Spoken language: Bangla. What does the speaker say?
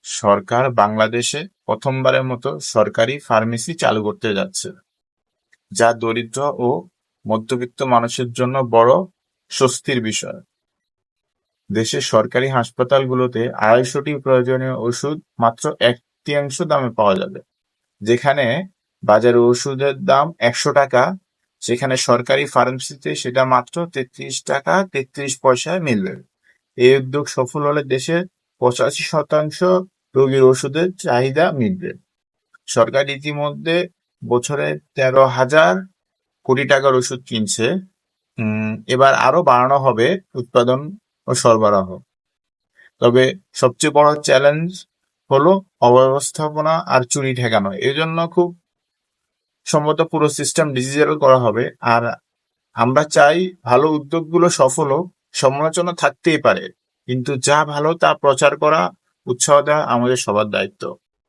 সরকার বাংলাদেশে প্রথমবারের মতো সরকারি ফার্মেসি চালু করতে যাচ্ছে, যা দরিদ্র ও মধ্যবিত্ত মানুষের জন্য বড় স্বস্তির বিষয়। দেশের সরকারি হাসপাতালগুলোতে 250টি প্রয়োজনীয় ওষুধ মাত্র 1/3 দামে পাওয়া যাবে। যেখানে বাজারে ওষুধের দাম 100 টাকা, সেখানে সরকারি ফার্মেসিতে সেটা মাত্র 33 টাকা 33 পয়সায় মিলবে। এই উদ্যোগ সফল হলে দেশের 85% রোগীর ওষুধের চাহিদা মিটবে। সরকার ইতিমধ্যে বছরে 13,000 কোটি টাকার ওষুধ কিনছে। এবার আরো বাড়ানো হবে উৎপাদন ও সরবরাহ। তবে সবচেয়ে বড় চ্যালেঞ্জ হলো অব্যবস্থাপনা আর চুরি ঠেকানো। এই জন্য খুব সম্ভবত পুরো সিস্টেম ডিজিটাল করা হবে। আর আমরা চাই ভালো উদ্যোগগুলো সফল হোক। সমালোচনা থাকতেই পারে, কিন্তু যা ভালো তা প্রচার করা, উৎসাহ দেওয়া আমাদের সবার দায়িত্ব।